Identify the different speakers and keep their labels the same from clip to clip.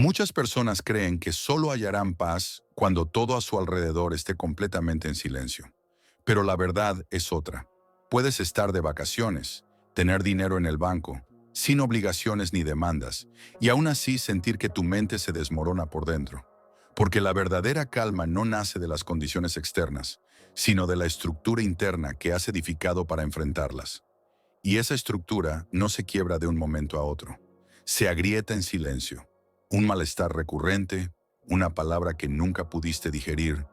Speaker 1: Muchas personas creen que solo hallarán paz cuando todo a su alrededor esté completamente en silencio. Pero la verdad es otra. Puedes estar de vacaciones, tener dinero en el banco, sin obligaciones ni demandas, y aún así sentir que tu mente se desmorona por dentro. Porque la verdadera calma no nace de las condiciones externas, sino de la estructura interna que has edificado para enfrentarlas. Y esa estructura no se quiebra de un momento a otro. Se agrieta en silencio. Un malestar recurrente, una palabra que nunca pudiste digerir,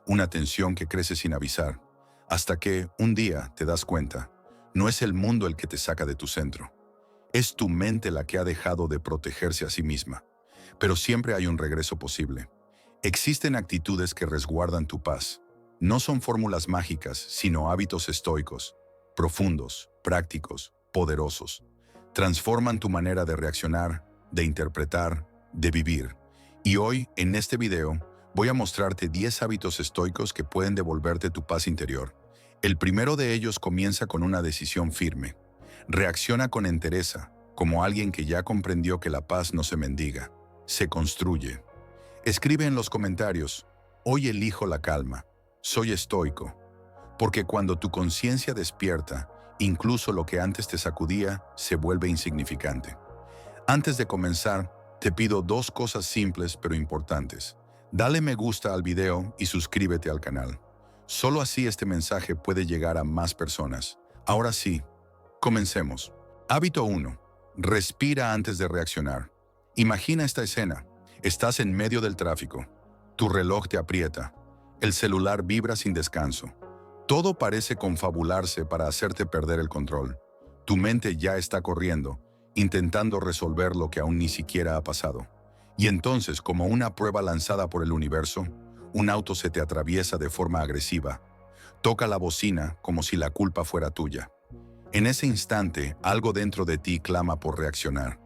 Speaker 1: una tensión que crece sin avisar, hasta que, un día, te das cuenta, no es el mundo el que te saca de tu centro. Es tu mente la que ha dejado de protegerse a sí misma. Pero siempre hay un regreso posible. Existen actitudes que resguardan tu paz. No son fórmulas mágicas, sino hábitos estoicos, profundos, prácticos, poderosos. Transforman tu manera de reaccionar, de interpretar, de vivir. Y hoy, en este video, voy a mostrarte 10 hábitos estoicos que pueden devolverte tu paz interior. El primero de ellos comienza con una decisión firme. Reacciona con entereza, como alguien que ya comprendió que la paz no se mendiga, se construye. Escribe en los comentarios: hoy elijo la calma, soy estoico. Porque cuando tu conciencia despierta, incluso lo que antes te sacudía se vuelve insignificante. Antes de comenzar, te pido dos cosas simples pero importantes. Dale me gusta al video y suscríbete al canal. Solo así este mensaje puede llegar a más personas. Ahora sí, comencemos. Hábito 1. Respira antes de reaccionar. Imagina esta escena. Estás en medio del tráfico. Tu reloj te aprieta. El celular vibra sin descanso. Todo parece confabularse para hacerte perder el control. Tu mente ya está corriendo, intentando resolver lo que aún ni siquiera ha pasado. Y entonces, como una prueba lanzada por el universo, un auto se te atraviesa de forma agresiva. Toca la bocina como si la culpa fuera tuya. En ese instante, algo dentro de ti clama por reaccionar.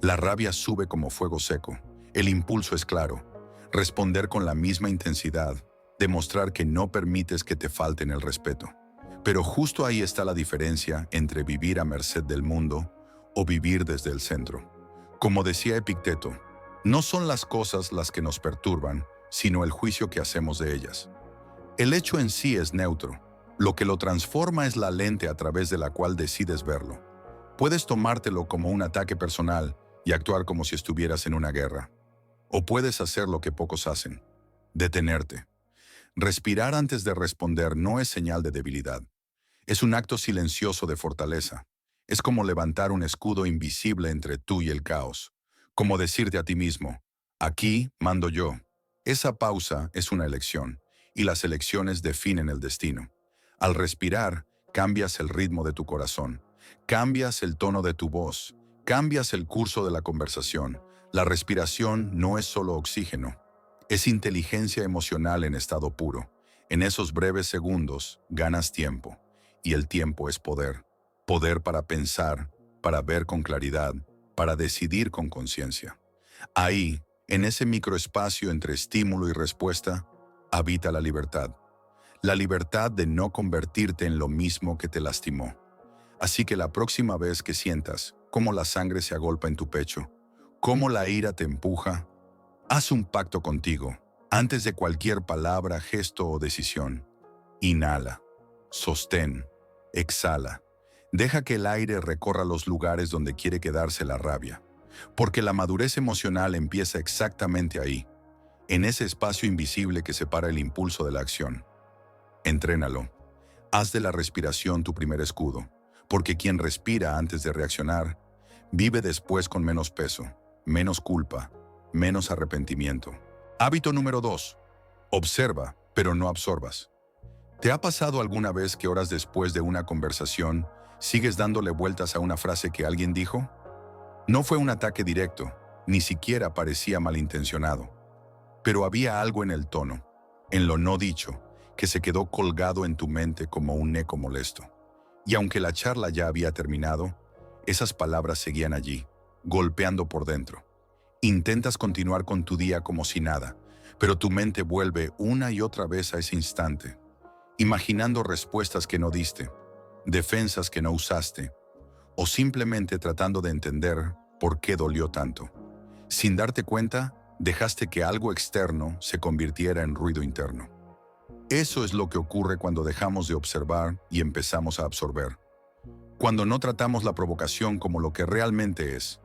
Speaker 1: La rabia sube como fuego seco. El impulso es claro: responder con la misma intensidad, demostrar que no permites que te falten el respeto. Pero justo ahí está la diferencia entre vivir a merced del mundo o vivir desde el centro. Como decía Epicteto, no son las cosas las que nos perturban, sino el juicio que hacemos de ellas. El hecho en sí es neutro. Lo que lo transforma es la lente a través de la cual decides verlo. Puedes tomártelo como un ataque personal y actuar como si estuvieras en una guerra. O puedes hacer lo que pocos hacen: detenerte. Respirar antes de responder no es señal de debilidad. Es un acto silencioso de fortaleza. Es como levantar un escudo invisible entre tú y el caos. Como decirte a ti mismo: aquí mando yo. Esa pausa es una elección, y las elecciones definen el destino. Al respirar, cambias el ritmo de tu corazón, cambias el tono de tu voz, cambias el curso de la conversación. La respiración no es solo oxígeno. Es inteligencia emocional en estado puro. En esos breves segundos ganas tiempo, y el tiempo es poder. Poder para pensar, para ver con claridad, para decidir con conciencia. Ahí, en ese microespacio entre estímulo y respuesta, habita la libertad. La libertad de no convertirte en lo mismo que te lastimó. Así que la próxima vez que sientas cómo la sangre se agolpa en tu pecho, cómo la ira te empuja, haz un pacto contigo. Antes de cualquier palabra, gesto o decisión, inhala, sostén, exhala. Deja que el aire recorra los lugares donde quiere quedarse la rabia. Porque la madurez emocional empieza exactamente ahí, en ese espacio invisible que separa el impulso de la acción. Entrénalo. Haz de la respiración tu primer escudo. Porque quien respira antes de reaccionar, vive después con menos peso, menos culpa, menos arrepentimiento. Hábito número 2. Observa, pero no absorbas. ¿Te ha pasado alguna vez que horas después de una conversación sigues dándole vueltas a una frase que alguien dijo? No fue un ataque directo, ni siquiera parecía malintencionado. Pero había algo en el tono, en lo no dicho, que se quedó colgado en tu mente como un eco molesto. Y aunque la charla ya había terminado, esas palabras seguían allí, golpeando por dentro. Intentas continuar con tu día como si nada, pero tu mente vuelve una y otra vez a ese instante, imaginando respuestas que no diste, defensas que no usaste, o simplemente tratando de entender por qué dolió tanto. Sin darte cuenta, dejaste que algo externo se convirtiera en ruido interno. Eso es lo que ocurre cuando dejamos de observar y empezamos a absorber. Cuando no tratamos la provocación como lo que realmente es,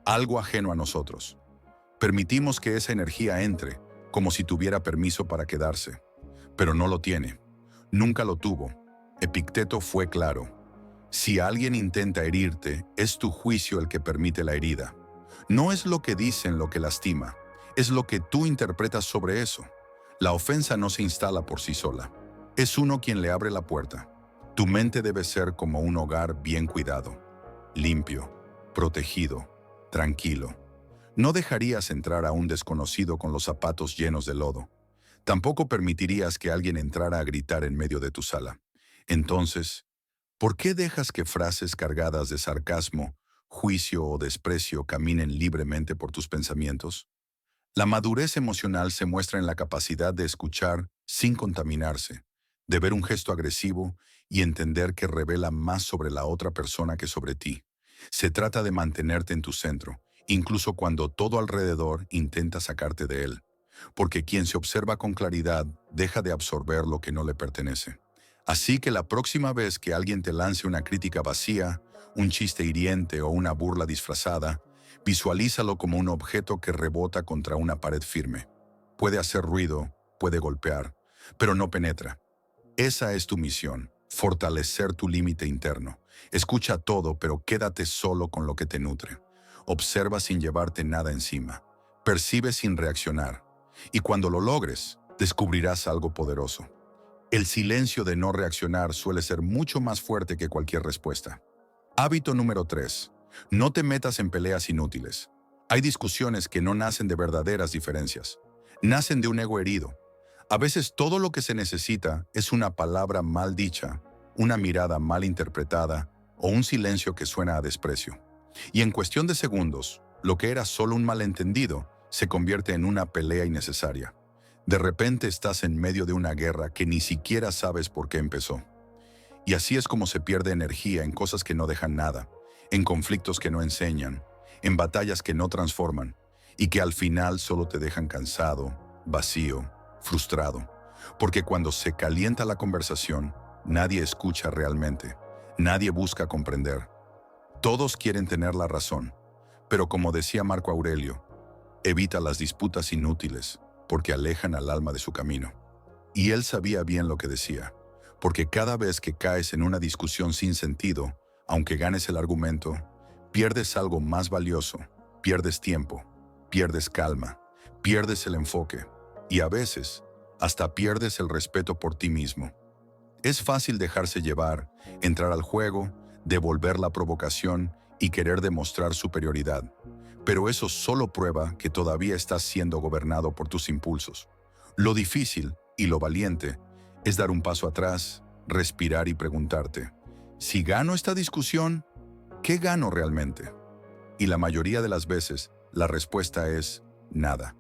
Speaker 1: algo ajeno a nosotros. Permitimos que esa energía entre, como si tuviera permiso para quedarse. Pero no lo tiene. Nunca lo tuvo. Epicteto fue claro. Si alguien intenta herirte, es tu juicio el que permite la herida. No es lo que dicen lo que lastima, es lo que tú interpretas sobre eso. La ofensa no se instala por sí sola. Es uno quien le abre la puerta. Tu mente debe ser como un hogar bien cuidado, limpio, protegido, tranquilo. No dejarías entrar a un desconocido con los zapatos llenos de lodo. Tampoco permitirías que alguien entrara a gritar en medio de tu sala. Entonces, ¿por qué dejas que frases cargadas de sarcasmo, juicio o desprecio caminen libremente por tus pensamientos? La madurez emocional se muestra en la capacidad de escuchar sin contaminarse, de ver un gesto agresivo y entender que revela más sobre la otra persona que sobre ti. Se trata de mantenerte en tu centro, incluso cuando todo alrededor intenta sacarte de él, porque quien se observa con claridad deja de absorber lo que no le pertenece. Así que la próxima vez que alguien te lance una crítica vacía, un chiste hiriente o una burla disfrazada, visualízalo como un objeto que rebota contra una pared firme. Puede hacer ruido, puede golpear, pero no penetra. Esa es tu misión, fortalecer tu límite interno. Escucha todo, pero quédate solo con lo que te nutre. Observa sin llevarte nada encima. Percibe sin reaccionar. Y cuando lo logres, descubrirás algo poderoso. El silencio de no reaccionar suele ser mucho más fuerte que cualquier respuesta. Hábito número 3. No te metas en peleas inútiles. Hay discusiones que no nacen de verdaderas diferencias. Nacen de un ego herido. A veces todo lo que se necesita es una palabra mal dicha, una mirada mal interpretada o un silencio que suena a desprecio. Y en cuestión de segundos, lo que era solo un malentendido se convierte en una pelea innecesaria. De repente estás en medio de una guerra que ni siquiera sabes por qué empezó. Y así es como se pierde energía en cosas que no dejan nada, en conflictos que no enseñan, en batallas que no transforman y que al final solo te dejan cansado, vacío, frustrado. Porque cuando se calienta la conversación, nadie escucha realmente, nadie busca comprender. Todos quieren tener la razón, pero como decía Marco Aurelio, evita las disputas inútiles porque alejan al alma de su camino. Y él sabía bien lo que decía, porque cada vez que caes en una discusión sin sentido, aunque ganes el argumento, pierdes algo más valioso, pierdes tiempo, pierdes calma, pierdes el enfoque y a veces hasta pierdes el respeto por ti mismo. Es fácil dejarse llevar, entrar al juego, devolver la provocación y querer demostrar superioridad, pero eso solo prueba que todavía estás siendo gobernado por tus impulsos. Lo difícil y lo valiente es dar un paso atrás, respirar y preguntarte, si gano esta discusión, ¿qué gano realmente? Y la mayoría de las veces, la respuesta es nada.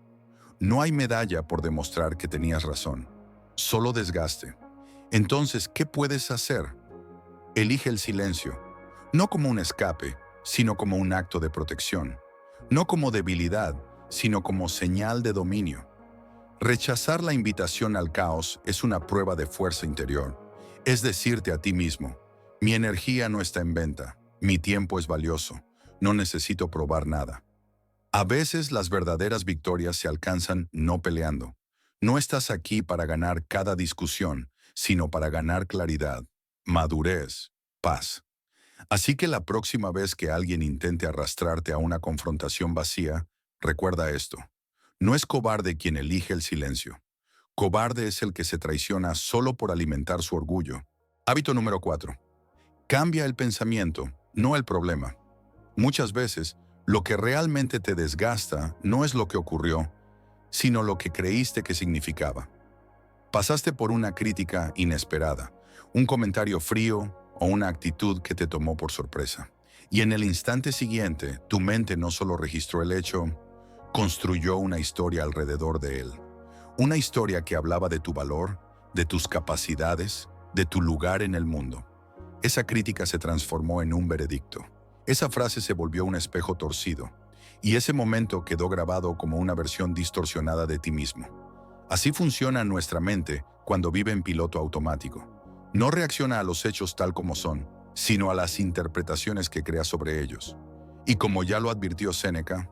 Speaker 1: No hay medalla por demostrar que tenías razón, solo desgaste. Entonces, ¿qué puedes hacer? Elige el silencio, no como un escape, sino como un acto de protección. No como debilidad, sino como señal de dominio. Rechazar la invitación al caos es una prueba de fuerza interior. Es decirte a ti mismo, mi energía no está en venta, mi tiempo es valioso, no necesito probar nada. A veces las verdaderas victorias se alcanzan no peleando. No estás aquí para ganar cada discusión, sino para ganar claridad, madurez, paz. Así que la próxima vez que alguien intente arrastrarte a una confrontación vacía, recuerda esto. No es cobarde quien elige el silencio. Cobarde es el que se traiciona solo por alimentar su orgullo. Hábito número 4. Cambia el pensamiento, no el problema. Muchas veces, lo que realmente te desgasta no es lo que ocurrió, sino lo que creíste que significaba. Pasaste por una crítica inesperada, un comentario frío o una actitud que te tomó por sorpresa. Y en el instante siguiente, tu mente no solo registró el hecho, construyó una historia alrededor de él. Una historia que hablaba de tu valor, de tus capacidades, de tu lugar en el mundo. Esa crítica se transformó en un veredicto. Esa frase se volvió un espejo torcido. Y ese momento quedó grabado como una versión distorsionada de ti mismo. Así funciona nuestra mente cuando vive en piloto automático. No reacciona a los hechos tal como son, sino a las interpretaciones que crea sobre ellos. Y como ya lo advirtió Séneca,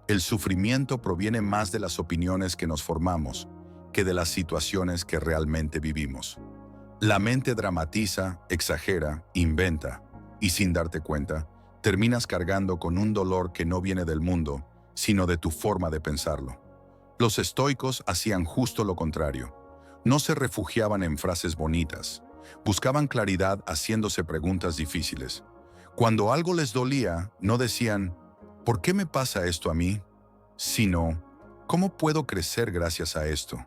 Speaker 1: el sufrimiento proviene más de las opiniones que nos formamos que de las situaciones que realmente vivimos. La mente dramatiza, exagera, inventa, y sin darte cuenta, terminas cargando con un dolor que no viene del mundo, sino de tu forma de pensarlo. Los estoicos hacían justo lo contrario. No se refugiaban en frases bonitas, buscaban claridad haciéndose preguntas difíciles. Cuando algo les dolía, no decían, ¿por qué me pasa esto a mí? Sino, ¿cómo puedo crecer gracias a esto?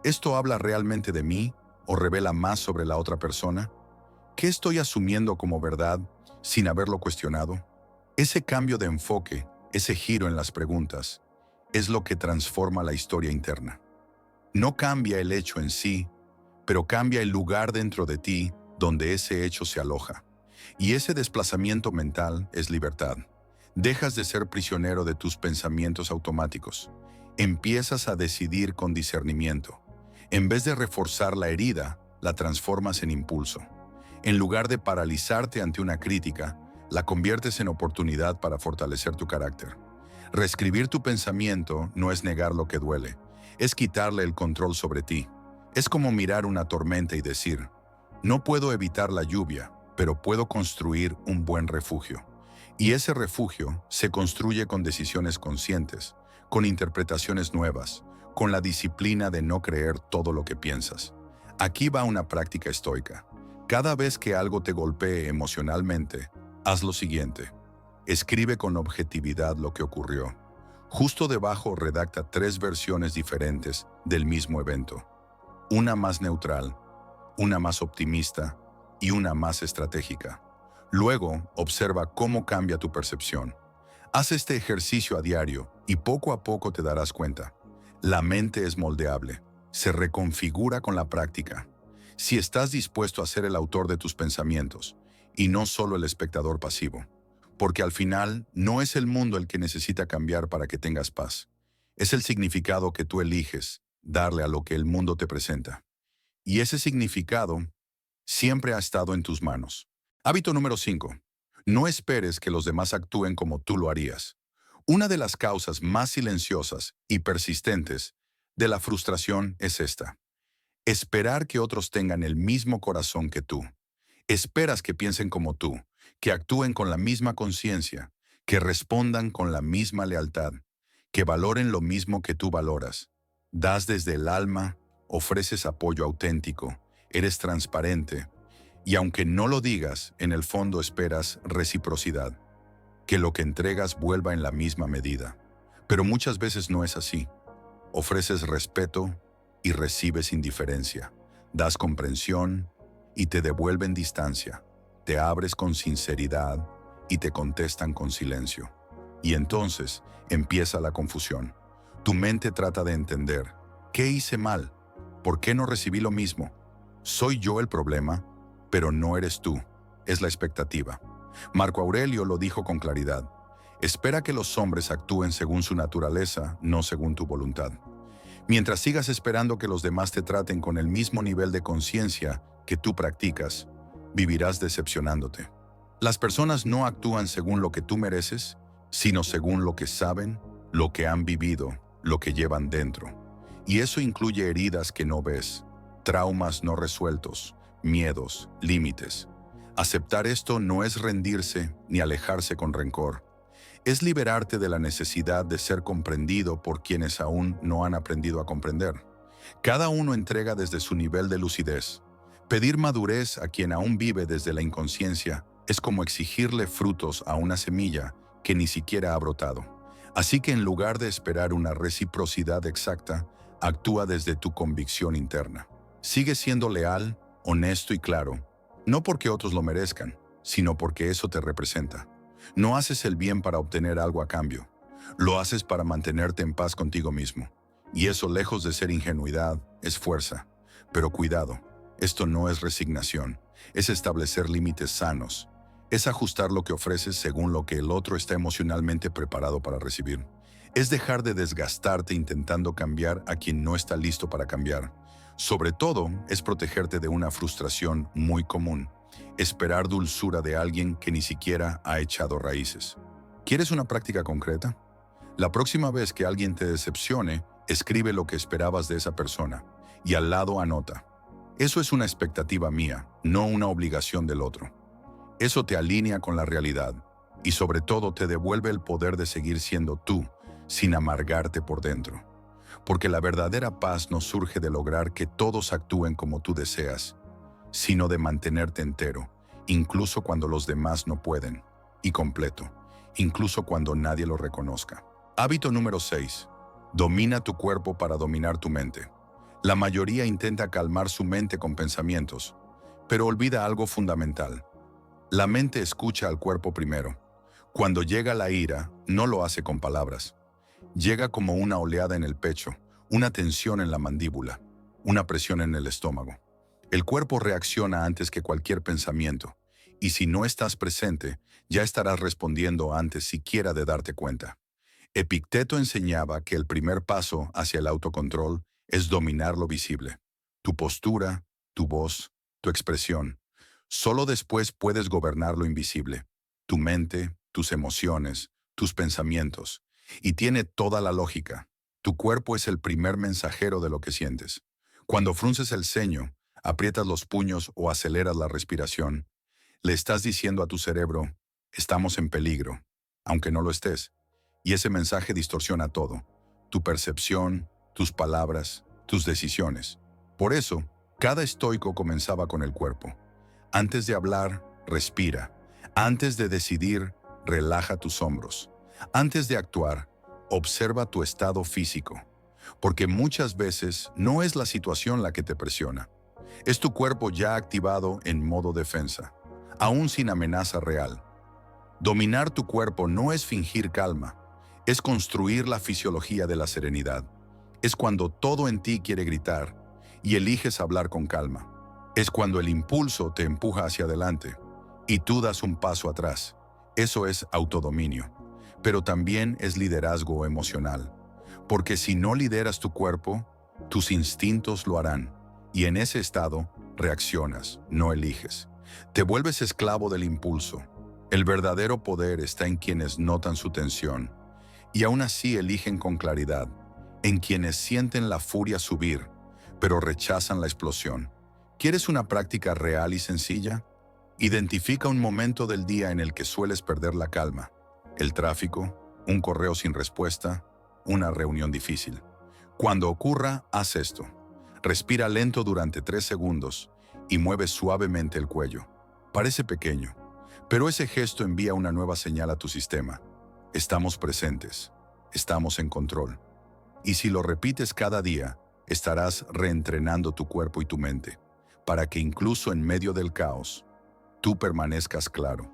Speaker 1: ¿Esto habla realmente de mí o revela más sobre la otra persona? ¿Qué estoy asumiendo como verdad sin haberlo cuestionado? Ese cambio de enfoque, ese giro en las preguntas, es lo que transforma la historia interna. No cambia el hecho en sí, pero cambia el lugar dentro de ti donde ese hecho se aloja. Y ese desplazamiento mental es libertad. Dejas de ser prisionero de tus pensamientos automáticos. Empiezas a decidir con discernimiento. En vez de reforzar la herida, la transformas en impulso. En lugar de paralizarte ante una crítica, la conviertes en oportunidad para fortalecer tu carácter. Reescribir tu pensamiento no es negar lo que duele, es quitarle el control sobre ti. Es como mirar una tormenta y decir, no puedo evitar la lluvia, pero puedo construir un buen refugio. Y ese refugio se construye con decisiones conscientes, con interpretaciones nuevas, con la disciplina de no creer todo lo que piensas. Aquí va una práctica estoica. Cada vez que algo te golpee emocionalmente, haz lo siguiente. Escribe con objetividad lo que ocurrió. Justo debajo redacta 3 versiones diferentes del mismo evento. Una más neutral, una más optimista y una más estratégica. Luego, observa cómo cambia tu percepción. Haz este ejercicio a diario y poco a poco te darás cuenta. La mente es moldeable, se reconfigura con la práctica. Si estás dispuesto a ser el autor de tus pensamientos y no solo el espectador pasivo. Porque al final no es el mundo el que necesita cambiar para que tengas paz. Es el significado que tú eliges darle a lo que el mundo te presenta. Y ese significado siempre ha estado en tus manos. Hábito número 5. No esperes que los demás actúen como tú lo harías. Una de las causas más silenciosas y persistentes de la frustración es esta. Esperar que otros tengan el mismo corazón que tú. Esperas que piensen como tú, que actúen con la misma conciencia, que respondan con la misma lealtad, que valoren lo mismo que tú valoras. Das desde el alma, ofreces apoyo auténtico, eres transparente, y aunque no lo digas, en el fondo esperas reciprocidad, que lo que entregas vuelva en la misma medida. Pero muchas veces no es así. Ofreces respeto y recibes indiferencia. Das comprensión y te devuelven distancia. Te abres con sinceridad y te contestan con silencio. Y entonces empieza la confusión. Tu mente trata de entender. ¿Qué hice mal? ¿Por qué no recibí lo mismo? ¿Soy yo el problema? Pero no eres tú. Es la expectativa. Marco Aurelio lo dijo con claridad. Espera que los hombres actúen según su naturaleza, no según tu voluntad. Mientras sigas esperando que los demás te traten con el mismo nivel de conciencia que tú practicas, vivirás decepcionándote. Las personas no actúan según lo que tú mereces, sino según lo que saben, lo que han vivido, lo que llevan dentro. Y eso incluye heridas que no ves, traumas no resueltos, miedos, límites. Aceptar esto no es rendirse ni alejarse con rencor. Es liberarte de la necesidad de ser comprendido por quienes aún no han aprendido a comprender. Cada uno entrega desde su nivel de lucidez. Pedir madurez a quien aún vive desde la inconsciencia es como exigirle frutos a una semilla que ni siquiera ha brotado. Así que en lugar de esperar una reciprocidad exacta, actúa desde tu convicción interna. Sigue siendo leal, honesto y claro, no porque otros lo merezcan, sino porque eso te representa. No haces el bien para obtener algo a cambio. Lo haces para mantenerte en paz contigo mismo. Y eso, lejos de ser ingenuidad, es fuerza. Pero cuidado, esto no es resignación, es establecer límites sanos. Es ajustar lo que ofreces según lo que el otro está emocionalmente preparado para recibir. Es dejar de desgastarte intentando cambiar a quien no está listo para cambiar. Sobre todo, es protegerte de una frustración muy común: esperar dulzura de alguien que ni siquiera ha echado raíces. ¿Quieres una práctica concreta? La próxima vez que alguien te decepcione, escribe lo que esperabas de esa persona y al lado anota: eso es una expectativa mía, no una obligación del otro. Eso te alinea con la realidad y sobre todo te devuelve el poder de seguir siendo tú sin amargarte por dentro. Porque la verdadera paz no surge de lograr que todos actúen como tú deseas, sino de mantenerte entero, incluso cuando los demás no pueden, y completo, incluso cuando nadie lo reconozca. Hábito número 6. Domina tu cuerpo para dominar tu mente. La mayoría intenta calmar su mente con pensamientos, pero olvida algo fundamental. La mente escucha al cuerpo primero. Cuando llega la ira, no lo hace con palabras. Llega como una oleada en el pecho, una tensión en la mandíbula, una presión en el estómago. El cuerpo reacciona antes que cualquier pensamiento, y si no estás presente, ya estarás respondiendo antes siquiera de darte cuenta. Epicteto enseñaba que el primer paso hacia el autocontrol es dominar lo visible: tu postura, tu voz, tu expresión. Solo después puedes gobernar lo invisible: tu mente, tus emociones, tus pensamientos. Y tiene toda la lógica. Tu cuerpo es el primer mensajero de lo que sientes. Cuando frunces el ceño, aprietas los puños o aceleras la respiración, le estás diciendo a tu cerebro: estamos en peligro, aunque no lo estés. Y ese mensaje distorsiona todo: tu percepción, tus palabras, tus decisiones. Por eso, cada estoico comenzaba con el cuerpo. Antes de hablar, respira. Antes de decidir, relaja tus hombros. Antes de actuar, observa tu estado físico. Porque muchas veces no es la situación la que te presiona. Es tu cuerpo ya activado en modo defensa, aún sin amenaza real. Dominar tu cuerpo no es fingir calma, es construir la fisiología de la serenidad. Es cuando todo en ti quiere gritar y eliges hablar con calma. Es cuando el impulso te empuja hacia adelante y tú das un paso atrás. Eso es autodominio, pero también es liderazgo emocional. Porque si no lideras tu cuerpo, tus instintos lo harán, y en ese estado reaccionas, no eliges. Te vuelves esclavo del impulso. El verdadero poder está en quienes notan su tensión y aún así eligen con claridad, en quienes sienten la furia subir, pero rechazan la explosión. ¿Quieres una práctica real y sencilla? Identifica un momento del día en el que sueles perder la calma: el tráfico, un correo sin respuesta, una reunión difícil. Cuando ocurra, haz esto: respira lento durante 3 segundos y mueve suavemente el cuello. Parece pequeño, pero ese gesto envía una nueva señal a tu sistema: estamos presentes, estamos en control. Y si lo repites cada día, estarás reentrenando tu cuerpo y tu mente, para que incluso en medio del caos, tú permanezcas claro.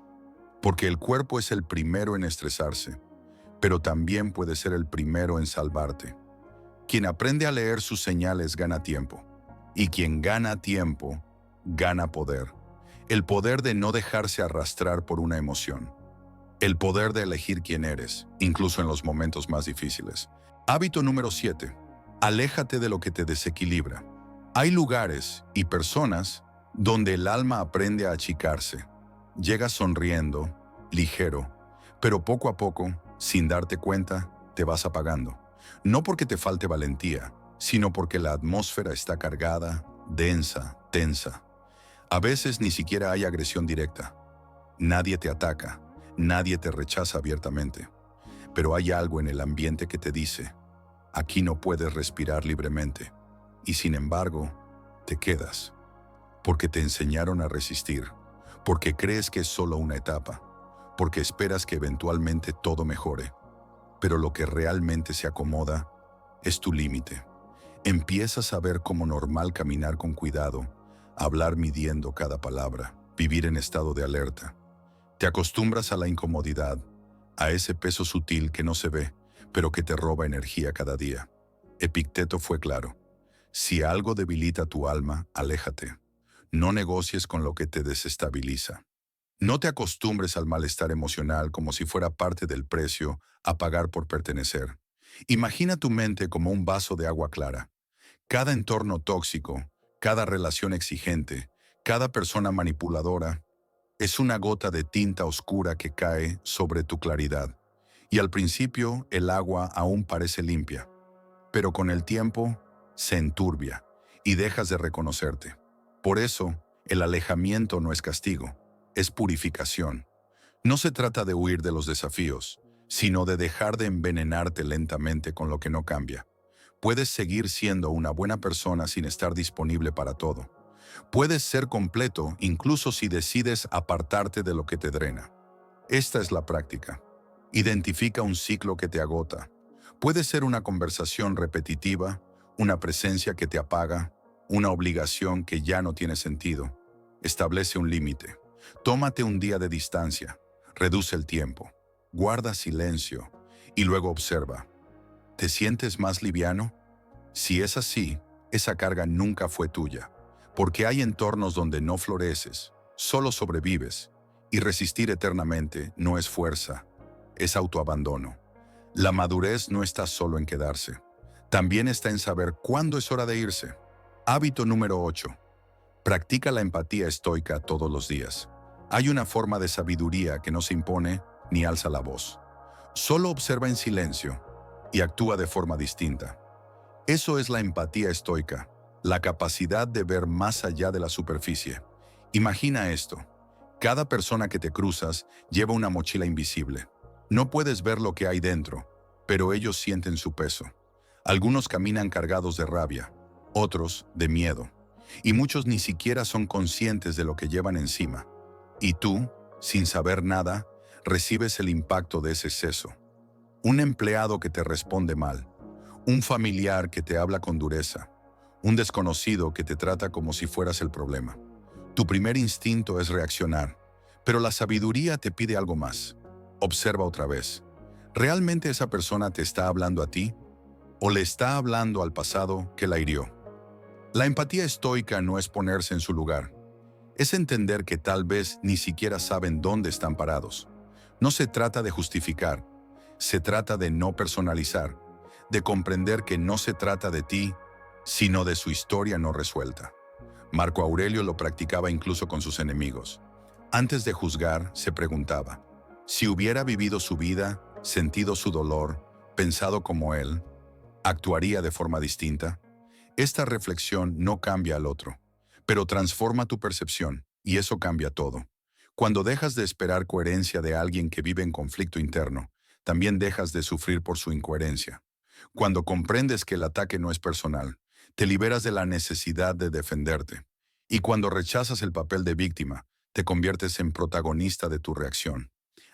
Speaker 1: Porque el cuerpo es el primero en estresarse, pero también puede ser el primero en salvarte. Quien aprende a leer sus señales gana tiempo, y quien gana tiempo, gana poder. El poder de no dejarse arrastrar por una emoción. El poder de elegir quién eres, incluso en los momentos más difíciles. Hábito número 7. Aléjate de lo que te desequilibra. Hay lugares y personas donde el alma aprende a achicarse. Llegas sonriendo, ligero, pero poco a poco, sin darte cuenta, te vas apagando. No porque te falte valentía, sino porque la atmósfera está cargada, densa, tensa. A veces ni siquiera hay agresión directa. Nadie te ataca, nadie te rechaza abiertamente. Pero hay algo en el ambiente que te dice: aquí no puedes respirar libremente. Y sin embargo, te quedas. Porque te enseñaron a resistir, porque crees que es solo una etapa, porque esperas que eventualmente todo mejore. Pero lo que realmente se acomoda es tu límite. Empiezas a ver como normal caminar con cuidado, hablar midiendo cada palabra, vivir en estado de alerta. Te acostumbras a la incomodidad, a ese peso sutil que no se ve, pero que te roba energía cada día. Epicteto fue claro: si algo debilita tu alma, aléjate. No negocies con lo que te desestabiliza. No te acostumbres al malestar emocional como si fuera parte del precio a pagar por pertenecer. Imagina tu mente como un vaso de agua clara. Cada entorno tóxico, cada relación exigente, cada persona manipuladora, es una gota de tinta oscura que cae sobre tu claridad. Y al principio el agua aún parece limpia, pero con el tiempo se enturbia y dejas de reconocerte. Por eso, el alejamiento no es castigo, es purificación. No se trata de huir de los desafíos, sino de dejar de envenenarte lentamente con lo que no cambia. Puedes seguir siendo una buena persona sin estar disponible para todo. Puedes ser completo incluso si decides apartarte de lo que te drena. Esta es la práctica. Identifica un ciclo que te agota. Puede ser una conversación repetitiva, una presencia que te apaga, una obligación que ya no tiene sentido. Establece un límite. Tómate un día de distancia. Reduce el tiempo. Guarda silencio y luego observa. ¿Te sientes más liviano? Si es así, esa carga nunca fue tuya, porque hay entornos donde no floreces, solo sobrevives, y resistir eternamente no es fuerza, es autoabandono. La madurez no está solo en quedarse, también está en saber cuándo es hora de irse. Hábito número 8. Practica la empatía estoica todos los días. Hay una forma de sabiduría que no se impone ni alza la voz. Solo observa en silencio y actúa de forma distinta. Eso es la empatía estoica, la capacidad de ver más allá de la superficie. Imagina esto. Cada persona que te cruzas lleva una mochila invisible. No puedes ver lo que hay dentro, pero ellos sienten su peso. Algunos caminan cargados de rabia, otros de miedo, y muchos ni siquiera son conscientes de lo que llevan encima. Y tú, sin saber nada, recibes el impacto de ese exceso. Un empleado que te responde mal, un familiar que te habla con dureza, un desconocido que te trata como si fueras el problema. Tu primer instinto es reaccionar, pero la sabiduría te pide algo más. Observa otra vez. ¿Realmente esa persona te está hablando a ti? ¿O le está hablando al pasado que la hirió? La empatía estoica no es ponerse en su lugar. Es entender que tal vez ni siquiera saben dónde están parados. No se trata de justificar, se trata de no personalizar, de comprender que no se trata de ti, sino de su historia no resuelta. Marco Aurelio lo practicaba incluso con sus enemigos. Antes de juzgar, se preguntaba, si hubiera vivido su vida, sentido su dolor, pensado como él, ¿actuaría de forma distinta? Esta reflexión no cambia al otro, pero transforma tu percepción, y eso cambia todo. Cuando dejas de esperar coherencia de alguien que vive en conflicto interno, también dejas de sufrir por su incoherencia. Cuando comprendes que el ataque no es personal, te liberas de la necesidad de defenderte. Y cuando rechazas el papel de víctima, te conviertes en protagonista de tu reacción.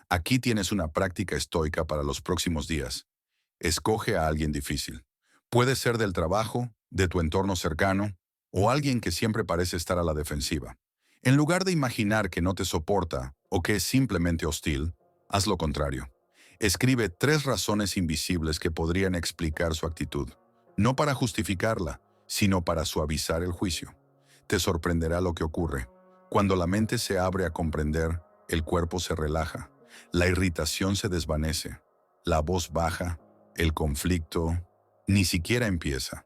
Speaker 1: Aquí tienes una práctica estoica para los próximos días. Escoge a alguien difícil. Puede ser del trabajo, de tu entorno cercano, o alguien que siempre parece estar a la defensiva. En lugar de imaginar que no te soporta o que es simplemente hostil, haz lo contrario. Escribe 3 razones invisibles que podrían explicar su actitud, no para justificarla, sino para suavizar el juicio. Te sorprenderá lo que ocurre. Cuando la mente se abre a comprender, el cuerpo se relaja, la irritación se desvanece, la voz baja, el conflicto ni siquiera empieza.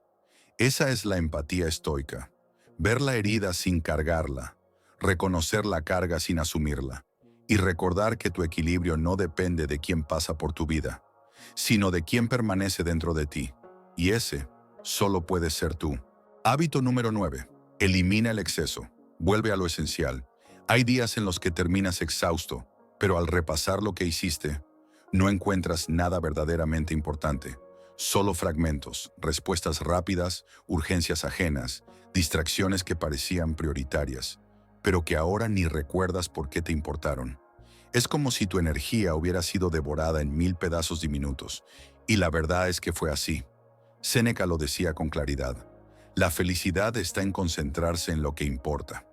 Speaker 1: Esa es la empatía estoica. Ver la herida sin cargarla, reconocer la carga sin asumirla, y recordar que tu equilibrio no depende de quién pasa por tu vida, sino de quién permanece dentro de ti. Y ese solo puedes ser tú. Hábito número 9. Elimina el exceso. Vuelve a lo esencial. Hay días en los que terminas exhausto, pero al repasar lo que hiciste, no encuentras nada verdaderamente importante. Solo fragmentos, respuestas rápidas, urgencias ajenas, distracciones que parecían prioritarias, pero que ahora ni recuerdas por qué te importaron. Es como si tu energía hubiera sido devorada en 1000 pedazos diminutos, y la verdad es que fue así. Séneca lo decía con claridad. La felicidad está en concentrarse en lo que importa.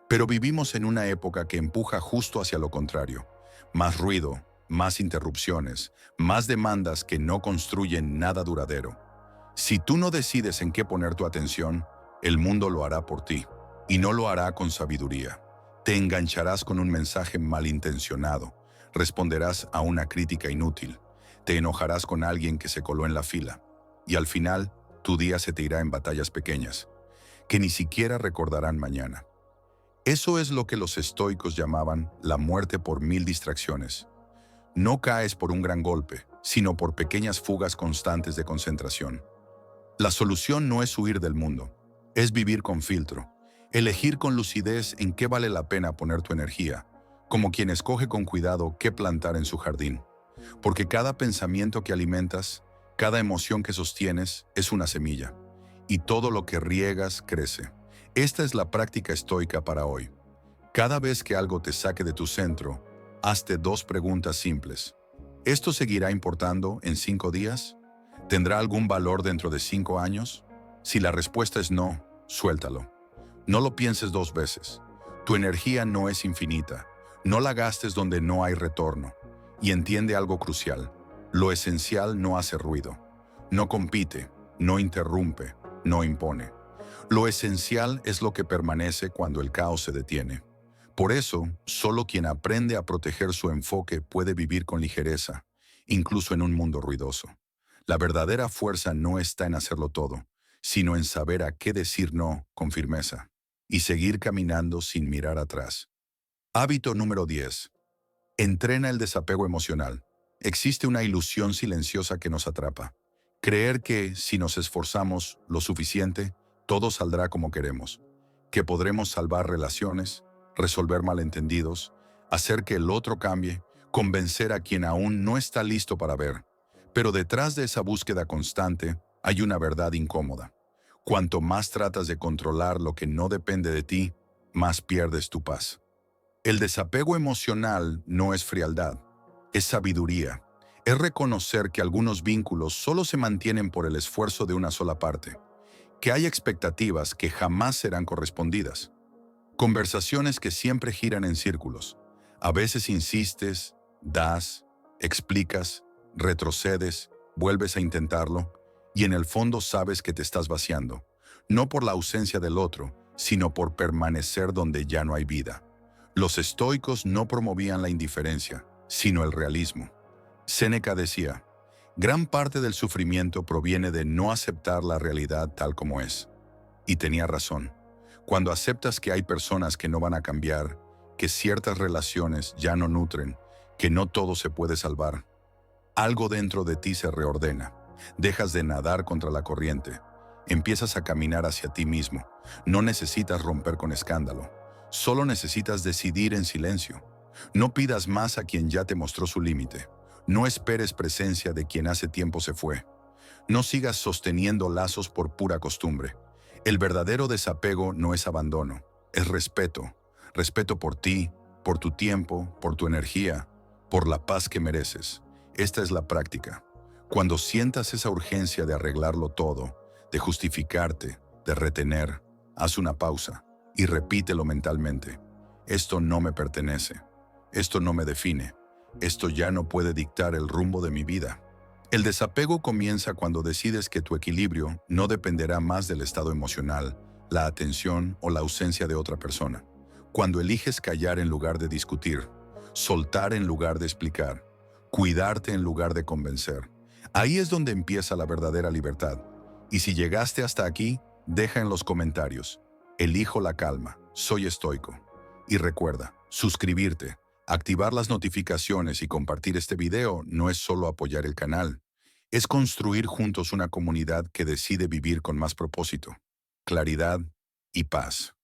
Speaker 1: Pero vivimos en una época que empuja justo hacia lo contrario. Más ruido, más interrupciones, más demandas que no construyen nada duradero. Si tú no decides en qué poner tu atención, el mundo lo hará por ti, y no lo hará con sabiduría. Te engancharás con un mensaje malintencionado, responderás a una crítica inútil, te enojarás con alguien que se coló en la fila, y al final, tu día se te irá en batallas pequeñas, que ni siquiera recordarán mañana. Eso es lo que los estoicos llamaban la muerte por 1000 distracciones. No caes por un gran golpe, sino por pequeñas fugas constantes de concentración. La solución no es huir del mundo, es vivir con filtro, elegir con lucidez en qué vale la pena poner tu energía, como quien escoge con cuidado qué plantar en su jardín. Porque cada pensamiento que alimentas, cada emoción que sostienes, es una semilla, y todo lo que riegas crece. Esta es la práctica estoica para hoy. Cada vez que algo te saque de tu centro, hazte 2 preguntas simples. ¿Esto seguirá importando en 5 días? ¿Tendrá algún valor dentro de 5 años? Si la respuesta es no, suéltalo. No lo pienses 2 veces. Tu energía no es infinita. No la gastes donde no hay retorno. Y entiende algo crucial. Lo esencial no hace ruido. No compite, no interrumpe, no impone. Lo esencial es lo que permanece cuando el caos se detiene. Por eso, solo quien aprende a proteger su enfoque puede vivir con ligereza, incluso en un mundo ruidoso. La verdadera fuerza no está en hacerlo todo, sino en saber a qué decir no con firmeza y seguir caminando sin mirar atrás. Hábito número 10. Entrena el desapego emocional. Existe una ilusión silenciosa que nos atrapa. Creer que, si nos esforzamos lo suficiente, todo saldrá como queremos. Que podremos salvar relaciones, resolver malentendidos, hacer que el otro cambie, convencer a quien aún no está listo para ver. Pero detrás de esa búsqueda constante hay una verdad incómoda. Cuanto más tratas de controlar lo que no depende de ti, más pierdes tu paz. El desapego emocional no es frialdad, es sabiduría. Es reconocer que algunos vínculos solo se mantienen por el esfuerzo de una sola parte, que hay expectativas que jamás serán correspondidas, conversaciones que siempre giran en círculos. A veces insistes, das, explicas, retrocedes, vuelves a intentarlo, y en el fondo sabes que te estás vaciando, no por la ausencia del otro, sino por permanecer donde ya no hay vida. Los estoicos no promovían la indiferencia, sino el realismo. Séneca decía, gran parte del sufrimiento proviene de no aceptar la realidad tal como es. Y tenía razón. Cuando aceptas que hay personas que no van a cambiar, que ciertas relaciones ya no nutren, que no todo se puede salvar, algo dentro de ti se reordena. Dejas de nadar contra la corriente. Empiezas a caminar hacia ti mismo. No necesitas romper con escándalo. Solo necesitas decidir en silencio. No pidas más a quien ya te mostró su límite. No esperes presencia de quien hace tiempo se fue. No sigas sosteniendo lazos por pura costumbre. El verdadero desapego no es abandono, es respeto. Respeto por ti, por tu tiempo, por tu energía, por la paz que mereces. Esta es la práctica. Cuando sientas esa urgencia de arreglarlo todo, de justificarte, de retener, haz una pausa y repítelo mentalmente. Esto no me pertenece. Esto no me define. Esto ya no puede dictar el rumbo de mi vida. El desapego comienza cuando decides que tu equilibrio no dependerá más del estado emocional, la atención o la ausencia de otra persona. Cuando eliges callar en lugar de discutir, soltar en lugar de explicar, cuidarte en lugar de convencer. Ahí es donde empieza la verdadera libertad. Y si llegaste hasta aquí, deja en los comentarios. Elijo la calma, soy estoico. Y recuerda, suscribirte, activar las notificaciones y compartir este video no es solo apoyar el canal. Es construir juntos una comunidad que decide vivir con más propósito, claridad y paz.